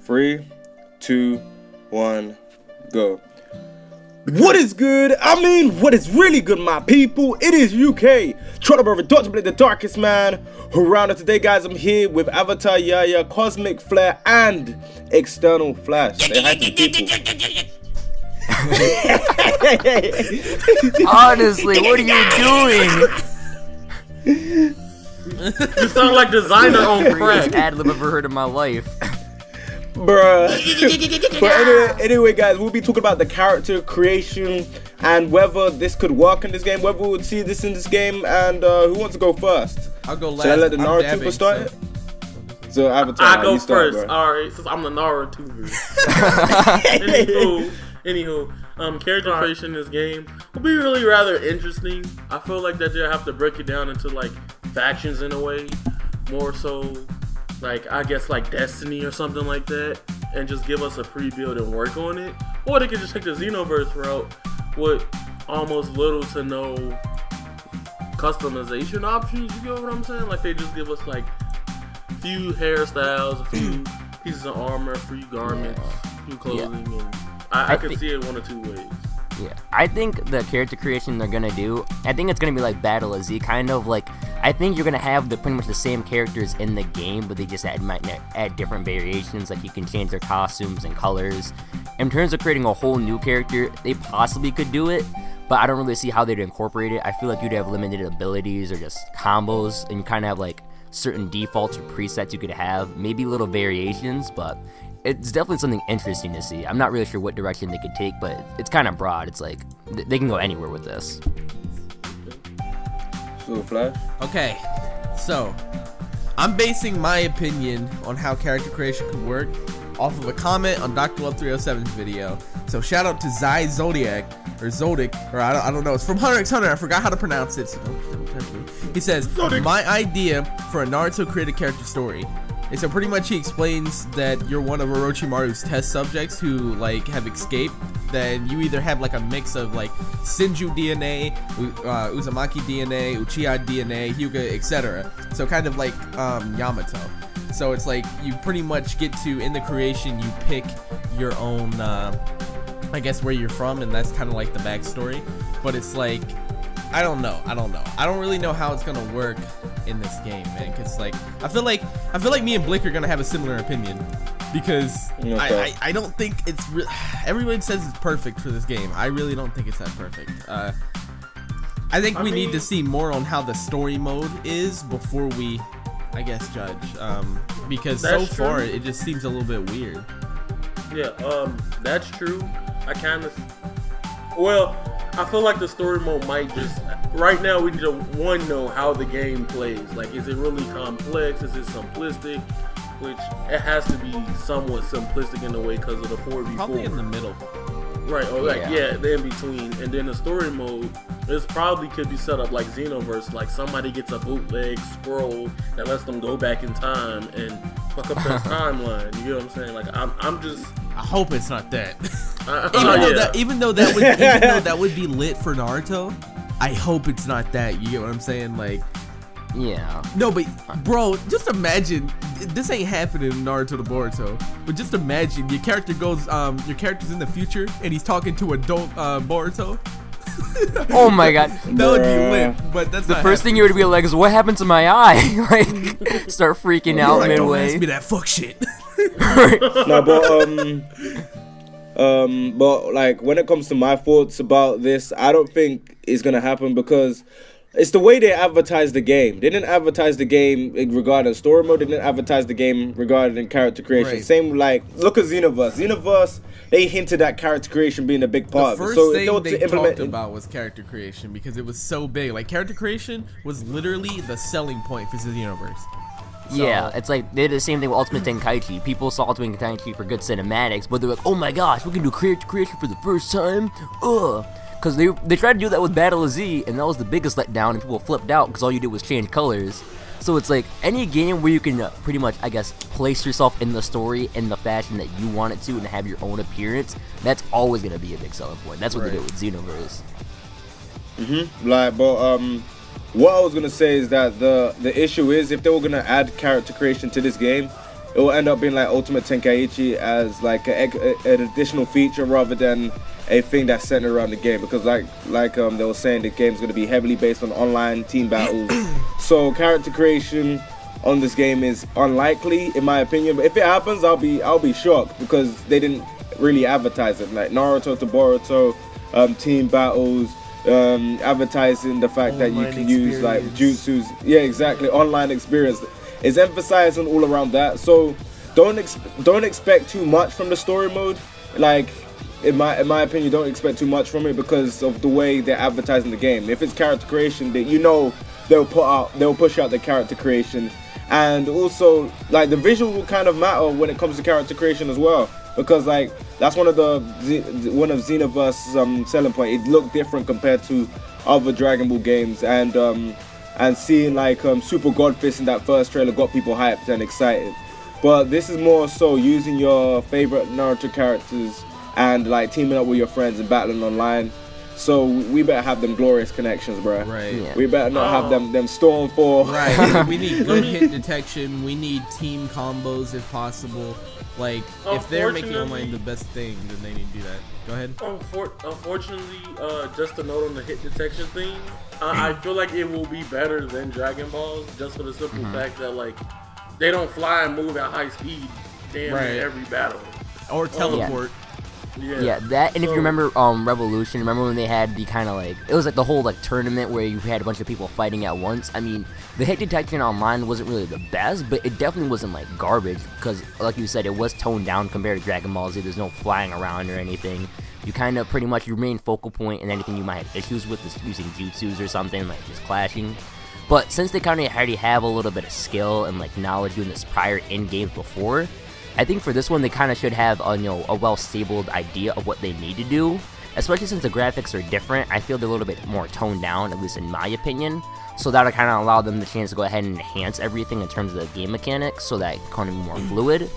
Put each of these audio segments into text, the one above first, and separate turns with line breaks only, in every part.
3, 2, 1, go. What is good? I mean, what is really good, my people? It is UK, trying to brother dr.blick, the darkest man around. And today, guys, I'm here with Avatar YAYA, Cosmic Flare, and External Flash. Say hi to the people.
Honestly, what are you doing?
You sound like designer on crack.
Ad-lib I've ever heard in my life.
Bruh. But anyway, guys, we'll be talking about the character creation and whether this could work in this game, whether we would see this in this game, and who wants to go first?
I'll go last.
Should I let the Naruto start it? So Avatar,
I go
start,
first.
Bro.
Alright, since I'm the Naruto. Anywho, character creation in this game will be really rather interesting. I feel like that they'll have to break it down into like factions in a way, more so like I guess like Destiny or something like that, and just give us a pre-build and work on it. Or they could just take the Xenoverse route with almost little to no customization options. You get what I'm saying? Like they just give us like a few hairstyles, a few pieces of armor, a few garments, a few clothing, and I could see it one or two ways.
Yeah, I think the character creation they're gonna do, I think it's gonna be like Battle of Z, kind of like. I think you're gonna have pretty much the same characters in the game, but they just might add different variations. Like you can change their costumes and colors. In terms of creating a whole new character, they possibly could do it, but I don't really see how they'd incorporate it. I feel like you'd have limited abilities or just combos, and you kind of have like certain defaults or presets you could have, maybe little variations, but it's definitely something interesting to see. I'm not really sure what direction they could take, but it's kind of broad. It's like they can go anywhere with this.
So, Flash?
Okay, so I'm basing my opinion on how character creation could work off of a comment on Dr. Love 307's video. So shout out to Zai Zodiac, or Zodic, or I don't know. It's from Hunter x Hunter. I forgot how to pronounce it. So don't touch me. He says, my idea for a Naruto created character story. And so pretty much he explains that you're one of Orochimaru's test subjects who like have escaped. Then you either have like a mix of like Senju DNA, Uzumaki DNA, Uchiha DNA, Hyuga, etc. So kind of like Yamato. So it's like you pretty much get to, in the creation, you pick your own, I guess where you're from, and that's kind of like the backstory. But it's like, I don't know. I don't really know how it's gonna work in this game, man. Cause like I feel like me and Blick are gonna have a similar opinion, because I don't think it's everyone says it's perfect for this game. I really don't think it's that perfect. I think we need to see more on how the story mode is before we, I guess, judge. Because so far it just seems a little bit weird.
Yeah, that's true. I feel like the story mode might just, right now we need to know how the game plays. Like, is it really complex? Is it simplistic? Which it has to be somewhat simplistic in a way because of the 4v4.
Probably in the middle.
Right, or like, the in between. And then the story mode, this probably could be set up like Xenoverse, like somebody gets a bootleg scroll that lets them go back in time and fuck up their timeline. You know what I'm saying? Like, I'm just...
I hope it's not that. Even though that would be lit for Naruto, I hope it's not that. You get what I'm saying? Like,
yeah.
No, but bro, just imagine, this ain't happening in Naruto to Boruto, but just imagine your character goes, your character's in the future and he's talking to adult Boruto.
Oh my god.
That would be lit, but that's
the first thing you would be like is, what happened to my eye? Like, start freaking out
like,
midway.
Don't ask me that fuck shit.
No, but like when it comes to my thoughts about this, I don't think it's gonna happen because it's the way they advertise the game. They didn't advertise the game regarding story mode. They didn't advertise the game regarding character creation. Right. Same like, look at Xenoverse. Xenoverse, they hinted at character creation being a big part.
The first thing they talked about was character creation because it was so big. Like, character creation was literally the selling point for Xenoverse. So,
yeah, it's like they did the same thing with Ultimate Tenkaichi. People saw Ultimate Tenkaichi for good cinematics, but they're like, oh my gosh, we can do character creation for the first time? Ugh. Because they tried to do that with Battle of Z, and that was the biggest letdown, and people flipped out because all you did was change colors. So it's like any game where you can pretty much, I guess, place yourself in the story in the fashion that you want it to and have your own appearance, that's always going to be a big selling point. That's what they did with Xenoverse.
Like, but what I was gonna say is that the issue is if they were gonna add character creation to this game, it will end up being like Ultimate Tenkaichi as like an additional feature rather than a thing that's centered around the game, because like they were saying, the game's going to be heavily based on online team battles. So character creation on this game is unlikely in my opinion, but if it happens, I'll be shocked, because they didn't really advertise it. Like Naruto to Boruto, team battles, advertising the fact that you can use like jutsus. Yeah, exactly. Online experience is emphasizing all around that. So don't expect too much from the story mode. Like in my opinion, don't expect too much from it because of the way they're advertising the game. If it's character creation, that you know they'll push out the character creation, and also like the visual will kind of matter when it comes to character creation as well, because like that's one of Xenoverse's selling point. It looked different compared to other Dragon Ball games, and seeing like Super God Fist in that first trailer got people hyped and excited. But this is more so using your favorite Naruto characters and like teaming up with your friends and battling online. So we better have them glorious connections, bro.
Right.
Yeah.
We better not have them Storm 4.
Right. We need good hit detection. We need team combos if possible. Like, if they're making online the best thing, then they need to do that. Go ahead.
Unfortunately, just a note on the hit detection thing, I feel like it will be better than Dragon Balls, just for the simple fact that like they don't fly and move at high speed damn near every battle.
Or teleport.
Yeah, that, and if you remember Revolution, remember when they had the kind of like, it was like the whole like tournament where you had a bunch of people fighting at once. I mean, the hit detection online wasn't really the best, but it definitely wasn't like garbage, because like you said, it was toned down compared to Dragon Ball Z. There's no flying around or anything. You kind of pretty much, your main focal point and anything you might have issues with is using jutsus or something, like just clashing. But since they kind of already have a little bit of skill and like knowledge doing this prior in games before, I think for this one they kind of should have a well-stabled idea of what they need to do, especially since the graphics are different. I feel they're a little bit more toned down, at least in my opinion, so that'll kind of allow them the chance to go ahead and enhance everything in terms of the game mechanics, so that it kind of be more fluid.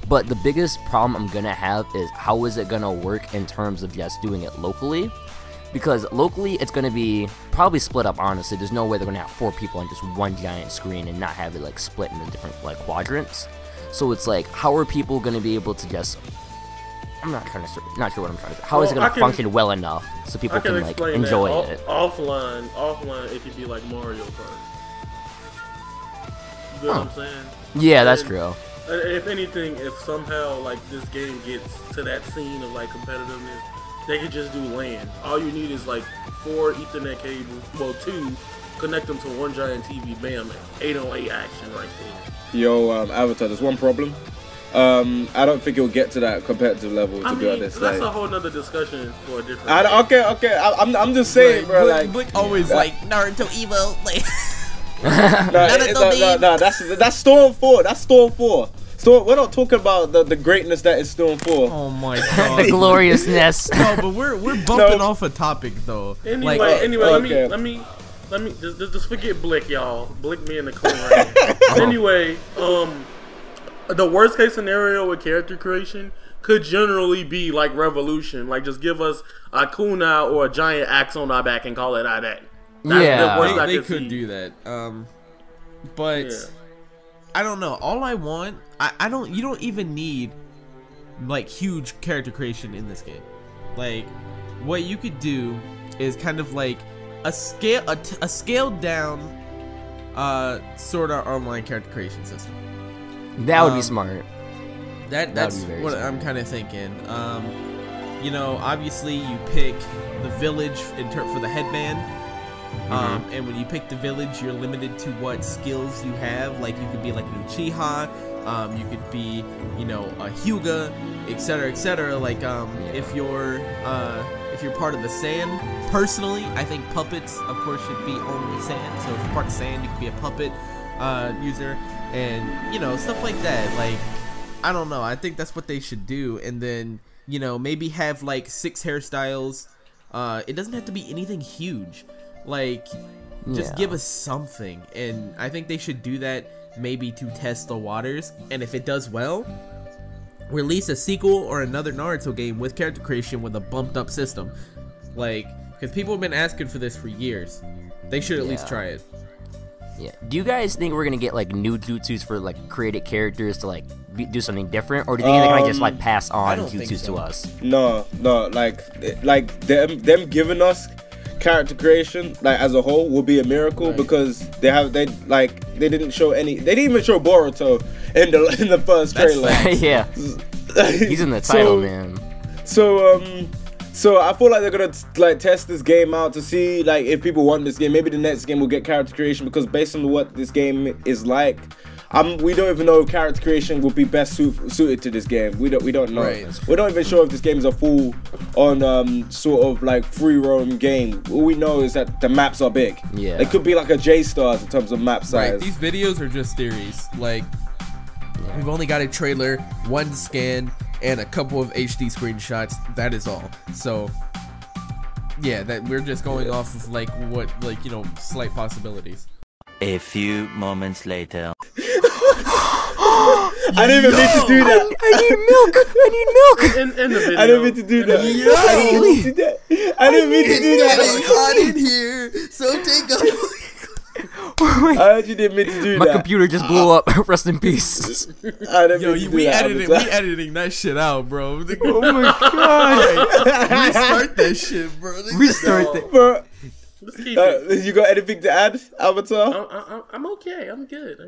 But the biggest problem I'm gonna have is how is it gonna work in terms of just doing it locally, because locally it's gonna be probably split up. Honestly, there's no way they're gonna have 4 people on just one giant screen and not have it like split into different like quadrants. So it's like, how are people going to be able to just, not sure what I'm trying to say. How is it going to function well enough so people can like enjoy it?
Offline, it could be like Mario Kart. You know what I'm saying?
Yeah, that's true.
If anything, if somehow like this game gets to that scene of like competitiveness, they could just do LAN. All you need is like 4 Ethernet cables, well 2, connect them to one giant TV, bam, 8-on-8 action right there.
Yo, Avatar, there's one problem. I don't think it'll get to that competitive level, to be honest.
That's
like,
a whole nother discussion for a different
okay, I'm just saying, bro.
Blick always like Naruto Evo, like.
No, that's Storm 4. That's Storm 4. We're not talking about the greatness that is Storm 4.
Oh my god.
The gloriousness.
No, but we're bumping off a topic though.
Anyway,
okay.
let me just forget Blick, y'all. Blick me in the corner. Right. Anyway, the worst case scenario with character creation could generally be like Revolution. Like, just give us a kunai or a giant axe on our back and call it our day.
They could do that. But I don't know. All I want, you don't even need like huge character creation in this game. Like, what you could do is kind of like a scaled down sort of online character creation system.
That would be smart.
That's what I'm kind of thinking. You know, obviously you pick the village for the headband. And when you pick the village, you're limited to what skills you have. Like, you could be like an Uchiha, you could be, you know, a Hyuga, etc., etc. Like, if you're part of the sand, personally, I think puppets, of course, should be only sand. So if you're part of sand, you could be a puppet user, and you know, stuff like that. Like, I don't know. I think that's what they should do, and then, you know, maybe have like 6 hairstyles. It doesn't have to be anything huge. Like, just give us something, and I think they should do that maybe to test the waters, and if it does well, release a sequel or another Naruto game with character creation with a bumped up system. Like, because people have been asking for this for years. They should at least try it.
Yeah. Do you guys think we're gonna get like new jutsus for like created characters to like do something different, or do you think they're gonna just like pass on jutsus to us?
No, like them giving us character creation like as a whole will be a miracle, because they didn't show any. They didn't even show Boruto in the first trailer.
Yeah, he's in the title, man.
So I feel like they're gonna like test this game out to see like if people want this game. Maybe the next game will get character creation, because based on what this game is like, we don't even know if character creation will be best suited to this game. We don't know.
Right.
We're not even sure if this game is a full on sort of like free roam game. All we know is that the maps are big.
Yeah.
It could be like a J-Stars in terms of map size.
Right. These videos are just theories. Like, we've only got a trailer, one scan, and a couple of HD screenshots. That is all. So yeah, that we're just going off of like what, like, you know, slight possibilities.
A few moments later.
I didn't even mean to do that.
I need milk. I need milk.
In the video.
I didn't mean to do that. I didn't mean to do that. I didn't mean to do that.
It's hot in here, so take off.
I actually didn't mean to do
My
that.
computer just blew up. Rest in peace.
I didn't
Yo,
mean to do
we
that.
editing that shit out, bro.
Oh my god.
Restart that shit, bro.
Restart that.
Bro,
Let's keep it.
you got anything to add, Avatar?
I'm okay. I'm good.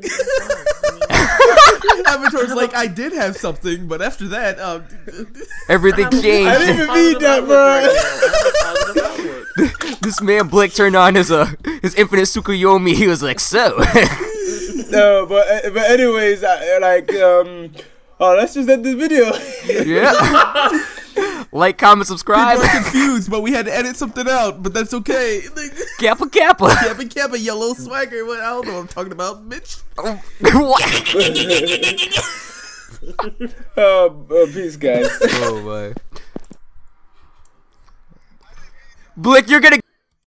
Avatar's like, I did have something, but after that,
Everything
I didn't
changed.
even mean that, bro.
This man Blick turned on his infinite Tsukuyomi. He was like, so.
No, but anyways, let's just end this video.
Yeah. Like, comment, subscribe.
people are confused, but we had to edit something out, but that's okay.
Kappa Kappa.
Kappa, yellow swagger. What? I don't know what I'm talking about, bitch.
Peace, guys.
Oh my. Blick, you're gonna